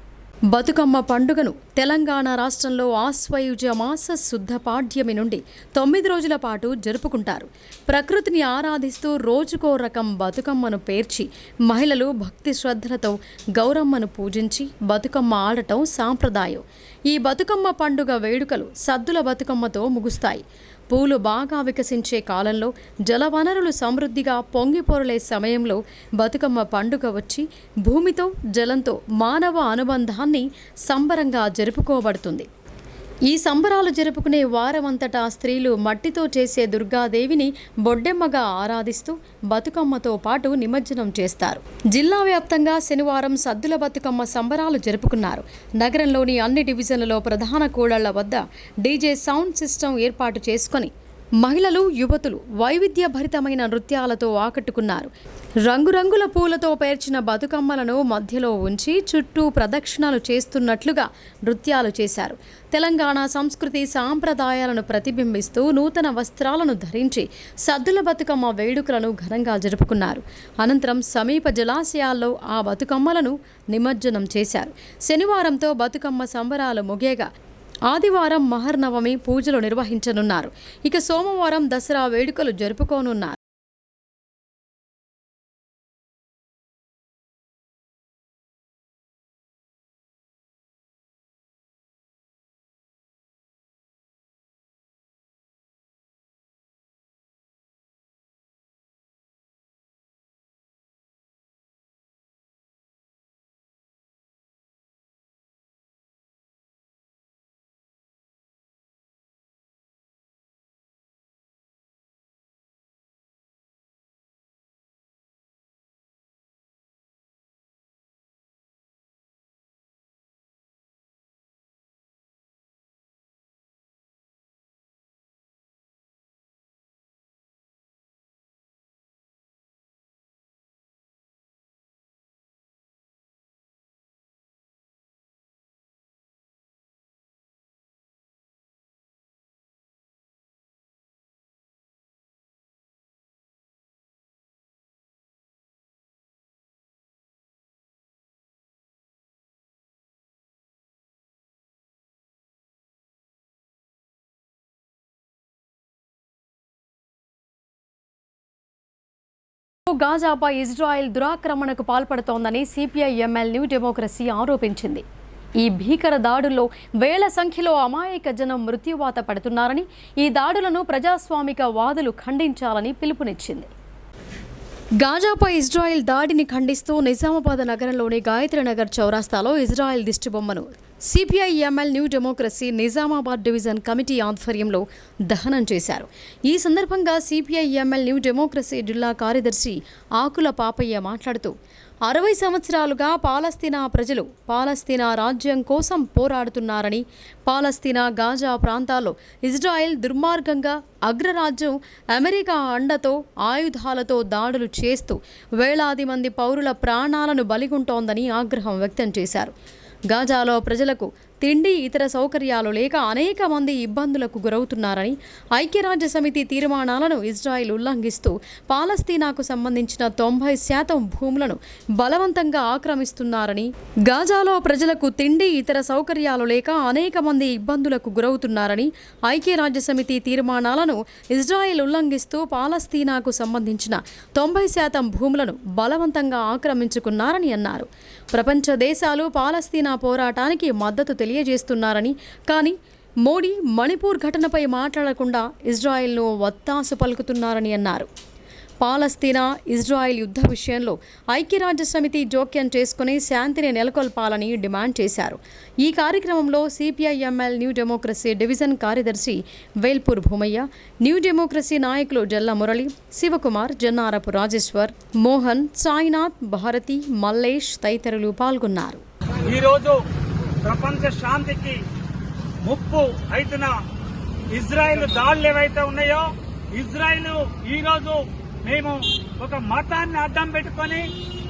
బతుకమ్మ పండుగను తెలంగాణ రాష్ట్రంలో ఆశ్వయుజ మాస శుద్ధ పాడ్యమి నుండి 9 రోజుల పాటు జరుపుకుంటారు. ప్రకృతిని ఆరాధిస్తూ రోజుకో రకం బతుకమ్మను పేర్చి మహిళలు భక్తి శ్రద్ధలతో గౌరమ్మను పూజించి బతుకమ్మ ఆడటం సాంప్రదాయం. ఈ బతుకమ్మ పండుగ వేడుకలు సద్దుల బతుకమ్మతో ముగుస్తాయి. పూలు బాగా వికసించే కాలంలో, జలవనరులు సమృద్ధిగా పొంగిపొరలే సమయంలో బతుకమ్మ పండుగ వచ్చి భూమితో, జలంతో మానవ అనుబంధాన్ని సంబరంగా జరుపుకోబడుతుంది. ఈ సంబరాలు జరుపుకునే వారమంతటా స్త్రీలు మట్టితో చేసే దుర్గాదేవిని బొడ్డెమ్మగా ఆరాధిస్తూ బతుకమ్మతో పాటు నిమజ్జనం చేస్తారు. జిల్లా వ్యాప్తంగా శనివారం సద్దుల బతుకమ్మ సంబరాలు జరుపుకున్నారు. నగరంలోని అన్ని డివిజన్లలో ప్రధాన కూడళ్ల వద్ద డీజే సౌండ్ సిస్టమ్ ఏర్పాటు చేసుకొని మహిళలు, యువతులు వైవిధ్యభరితమైన నృత్యాలతో ఆకట్టుకున్నారు. రంగురంగుల పూలతో పేర్చిన బతుకమ్మలను మధ్యలో ఉంచి చుట్టూ ప్రదక్షిణలు చేస్తున్నట్లుగా నృత్యాలు చేశారు. తెలంగాణ సంస్కృతి సాంప్రదాయాలను ప్రతిబింబిస్తూ నూతన వస్త్రాలను ధరించి సద్దుల బతుకమ్మ వేడుకలను ఘనంగా జరుపుకున్నారు. అనంతరం సమీప జలాశయాల్లో ఆ బతుకమ్మలను నిమజ్జనం చేశారు. శనివారంతో బతుకమ్మ సంబరాలు ముగియగా ఆదివారం మహర్నవమి పూజలు నిర్వహించనున్నారు. ఇక సోమవారం దసరా వేడుకలు జరుపుకోనున్నారు. గాజాపై ఇజ్రాయెల్ దురాక్రమణకు పాల్పడుతోందని సిపిఐ-ఎంఎల్ న్యూ డెమోక్రసీ ఆరోపించింది. ఈ భీకర దాడుల్లో వేల సంఖ్యలో అమాయక జనం మృత్యువాత పడుతున్నారని, ఈ దాడులను ప్రజాస్వామిక వాదులు ఖండించాలని పిలుపునిచ్చింది. గాజాపై ఇజ్రాయెల్ దాడిని ఖండిస్తూ నిజామాబాద్ నగరంలోని గాయత్రి నగర్ చౌరాస్తాలో ఇజ్రాయెల్ దిష్టిబొమ్మను CPI ML New Democracy Nizamabad division committee ఆధ్వర్యంలో దహనం చేశారు. ఈ సందర్భంగా సిపిఐ-ఎంఎల్ న్యూ డెమోక్రసీ జిల్లా కార్యదర్శి ఆకుల పాపయ్య మాట్లాడుతూ, 60 సంవత్సరాలుగా పాలస్తీనా ప్రజలు పాలస్తీనా రాజ్యం కోసం పోరాడుతున్నారని, పాలస్తీనా గాజా ప్రాంతాల్లో ఇజ్రాయెల్ దుర్మార్గంగా అగ్రరాజ్యం అమెరికా అండతో ఆయుధాలతో దాడులు చేస్తూ వేలాది మంది పౌరుల ప్రాణాలను బలిగొంటోందని ఆగ్రహం వ్యక్తం చేశారు. గాజాలో ప్రజలకు తిండి, ఇతర సౌకర్యాలు లేక అనేక మంది ఇబ్బందులకు గురవుతున్నారని, ఐక్యరాజ్య సమితి తీర్మానాలను ఇజ్రాయెల్ ఉల్లంఘిస్తూ పాలస్తీనాకు సంబంధించిన 90% భూములను బలవంతంగా ఆక్రమిస్తున్నారని, గాజాలో ప్రజలకు తిండి, ఇతర సౌకర్యాలు లేక అనేక మంది ఇబ్బందులకు గురవుతున్నారని, ఐక్యరాజ్య సమితి తీర్మానాలను ఇజ్రాయెల్ ఉల్లంఘిస్తూ పాలస్తీనాకు సంబంధించిన 90% భూములను బలవంతంగా ఆక్రమించుకున్నారని అన్నారు. ప్రపంచ దేశాలు పాలస్తీనా పోరాటానికి మద్దతు తెలియజేస్తున్నారని, కానీ మోడీ మణిపూర్ ఘటనపై మాట్లాడకుండా ఇజ్రాయెల్ను వత్తాసు పలుకుతున్నారని అన్నారు. పాలస్తీనా ఇజ్రాయెల్ యుద్ధ విషయంలో ఐక్యరాజ్య సమితి జోక్యం చేసుకుని శాంతిని నెలకొల్పాలని డిమాండ్ చేశారు. ఈ కార్యక్రమంలో సిపిఐఎంఎల్ న్యూ డెమోక్రసీ డివిజన్ కార్యదర్శి వేల్పూర్ భూమయ్య, న్యూ డెమోక్రసీ నాయకులు జల్ల మురళి, శివకుమార్, జన్నారపు రాజేశ్వర్, మోహన్, సాయినాథ్, భారతి, మల్లేష్ తదితరులు పాల్గొన్నారు. ఈరోజు ప్రపంచ శాంతికి ముప్పు అయితున్న ఇజ్రాయెల్ దాడులు ఏవైతే ఉన్నాయో, ఇజ్రాయెల్ ఈరోజు మేము ఒక మతాన్ని అడ్డం పెట్టుకొని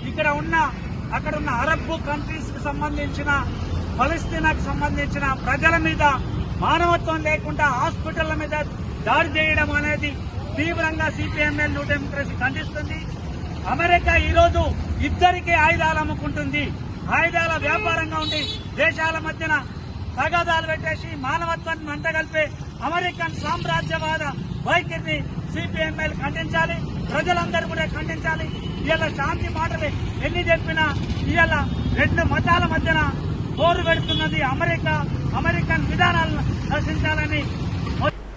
అక్కడ ఉన్న అరబ్ కంట్రీస్ కి సంబంధించిన, పలస్తీనాకు సంబంధించిన ప్రజల మీద మానవత్వం లేకుండా హాస్పిటళ్ల మీద దాడి చేయడం అనేది తీవ్రంగా సిపిఎంఎల్ న్యూ డెమోక్రసీ ఖండిస్తుంది. అమెరికా ఈరోజు ఇద్దరికీ ఆయుధాలు అమ్ముకుంటుంది. ఆయుధాల వ్యాపారంగా ఉండి దేశాల మధ్యన తగాదాలు పెట్టేసి మానవత్వాన్ని మంటగలిపే అమెరికన్ సామ్రాజ్యవాద వైఖరిని సిపిఎంఎల్ ఖండించాలి. ప్రజలందరూ కూడా ఖండించాలి. ఇవాళ శాంతి మాటలు ఎన్ని చెప్పినా ఇవాళ రెండు మతాల మధ్యన పోరు పెడుతున్నది అమెరికన్ విధానాలను నశించాలని.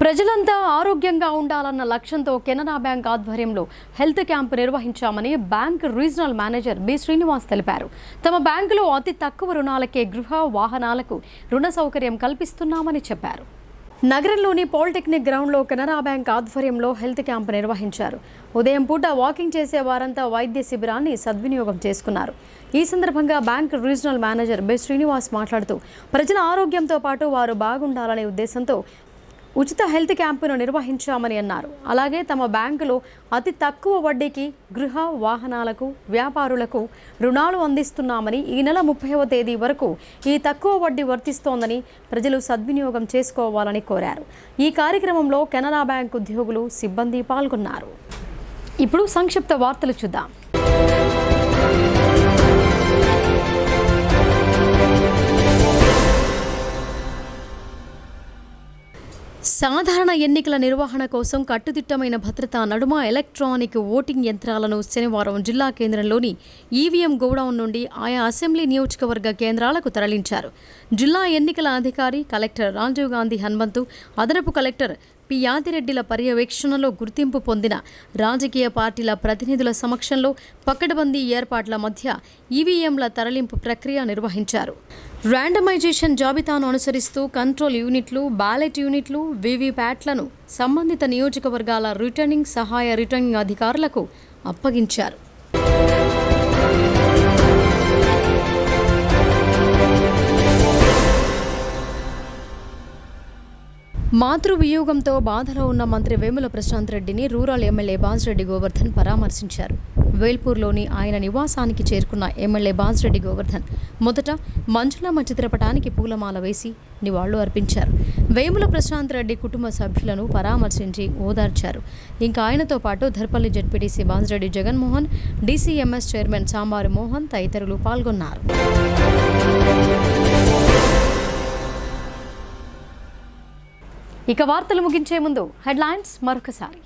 ప్రజలంతా ఆరోగ్యంగా ఉండాలన్న లక్ష్యంతో కెనరా బ్యాంక్ ఆధ్వర్యంలో హెల్త్ క్యాంపు నిర్వహించామని bank regional manager B Srinivas తెలిపారు. తమ బ్యాంకులో అతి తక్కువ రుణాలకే గృహ వాహనాలకు రుణ సౌకర్యం కల్పిస్తున్నామని చెప్పారు. నగరంలోని పాలిటెక్నిక్ గ్రౌండ్లో కెనరా బ్యాంక్ ఆధ్వర్యంలో హెల్త్ క్యాంపు నిర్వహించారు. ఉదయం పూట వాకింగ్ చేసే వారంతా వైద్య శిబిరాన్ని సద్వినియోగం చేసుకున్నారు. ఈ సందర్భంగా bank regional manager B Srinivas మాట్లాడుతూ ప్రజల ఆరోగ్యంతో పాటు వారు బాగుండాలనే ఉద్దేశంతో ఉచిత హెల్త్ క్యాంపును నిర్వహించామని అన్నారు. అలాగే తమ బ్యాంకులో అతి తక్కువ వడ్డీకి గృహ వాహనాలకు వ్యాపారులకు రుణాలు అందిస్తున్నామని, ఈ నెల 30వ తేదీ వరకు ఈ తక్కువ వడ్డీ వర్తిస్తోందని ప్రజలు సద్వినియోగం చేసుకోవాలని కోరారు. ఈ కార్యక్రమంలో కెనరా బ్యాంక్ ఉద్యోగులు, సిబ్బంది పాల్గొన్నారు. ఇప్పుడు సంక్షిప్త వార్తలు చూద్దాం. సాధారణ ఎన్నికల నిర్వహణ కోసం కట్టుదిట్టమైన భద్రతా నడుమ ఎలక్ట్రానిక్ ఓటింగ్ యంత్రాలను శనివారం జిల్లా కేంద్రంలోని ఈవీఎం గోడౌన్ నుండి ఆయా అసెంబ్లీ నియోజకవర్గ కేంద్రాలకు తరలించారు. జిల్లా ఎన్నికల అధికారి కలెక్టర్ రాజీవ్ గాంధీ హనుమంతు, అదనపు కలెక్టర్ పి యాదిరెడ్డిల పర్యవేక్షణలో గుర్తింపు పొందిన రాజకీయ పార్టీల ప్రతినిధుల సమక్షంలో పకడ్బందీ ఏర్పాట్ల మధ్య ఈవీఎంల తరలింపు ప్రక్రియ నిర్వహించారు. ర్యాండమైజేషన్ జాబితాను అనుసరిస్తూ కంట్రోల్ యూనిట్లు, బ్యాలెట్ యూనిట్లు, వీవీప్యాట్లను సంబంధిత నియోజకవర్గాల రిటర్నింగ్ సహాయ రిటర్నింగ్ అధికారులకు అప్పగించారు. మాతృవియోగంతో బాధలో ఉన్న మంత్రి వేముల ప్రశాంత్ రెడ్డిని రూరల్ ఎమ్మెల్యే బాజిరెడ్డి గోవర్ధన్ పరామర్శించారు. వేల్పూర్లోని ఆయన నివాసానికి చేరుకున్న ఎమ్మెల్యే బాజిరెడ్డి గోవర్ధన్ మొదట మంజులమ్మ చిత్రపటానికి పూలమాల వేసి నివాళులు అర్పించారు. వేముల ప్రశాంత్ రెడ్డి కుటుంబ సభ్యులను పరామర్శించి ఓదార్చారు. ఇంకా ఆయనతో పాటు Dharpalli ZPTC Bajireddy Jaganmohan, DCMS chairman sambar Mohan తదితరులు పాల్గొన్నారు. ఇక వార్తలు ముగించే ముందు హెడ్లైన్స్ మరొకసారి.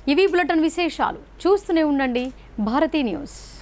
ఇవి బులెటిన్ విశేషాలు. చూస్తూనే ఉండండి భారతీ న్యూస్.